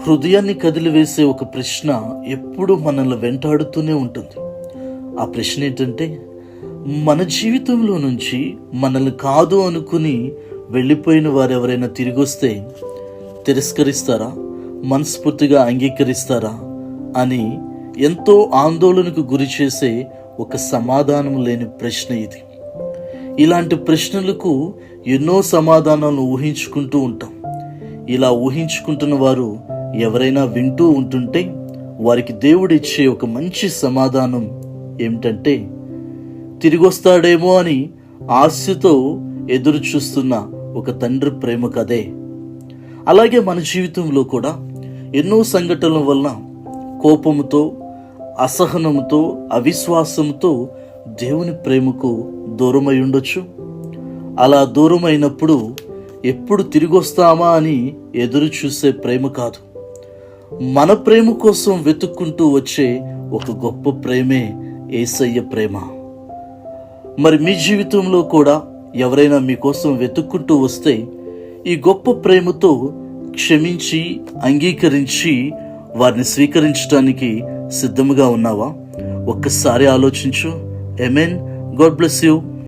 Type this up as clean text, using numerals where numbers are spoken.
హృదయాన్ని కదిలివేసే ఒక ప్రశ్న ఎప్పుడు మనల్ని వెంటాడుతూనే ఉంటుంది. ఆ ప్రశ్న ఏంటంటే, మన జీవితంలో నుంచి మనల్ని కాదు అనుకుని వెళ్ళిపోయిన వారు ఎవరైనా తిరిగి వస్తే తిరస్కరిస్తారా, మనస్ఫూర్తిగా అంగీకరిస్తారా అని ఎంతో ఆందోళనకు గురి చేసే ఒక సమాధానం లేని ప్రశ్న ఇది. ఇలాంటి ప్రశ్నలకు ఎన్నో సమాధానాలను ఊహించుకుంటూ ఉంటాం. ఇలా ఊహించుకుంటున్న వారు ఎవరైనా వింటూ ఉంటుంటే వారికి దేవుడిచ్చే ఒక మంచి సమాధానం ఏమిటంటే, తిరిగొస్తాడేమో అని ఆశతో ఎదురు చూస్తున్న ఒక తండ్రి ప్రేమ కథే. అలాగే మన జీవితంలో కూడా ఎన్నో సంఘటనల వల్ల కోపముతో, అసహనంతో, అవిశ్వాసంతో దేవుని ప్రేమకు దూరమై ఉండొచ్చు. అలా దూరమైనప్పుడు ఎప్పుడు తిరిగొస్తామా అని ఎదురు చూసే ప్రేమ కాదు, మన ప్రేమ కోసం వెతుక్కుంటూ వచ్చే ఒక గొప్ప ప్రేమే యేసయ్య ప్రేమ. మరి మీ జీవితంలో కూడా ఎవరైనా మీకోసం వెతుక్కుంటూ వస్తే ఈ గొప్ప ప్రేమతో క్షమించి అంగీకరించి వారిని స్వీకరించడానికి సిద్ధముగా ఉన్నావా? ఒక్కసారి ఆలోచించు. ఆమేన్. God bless you.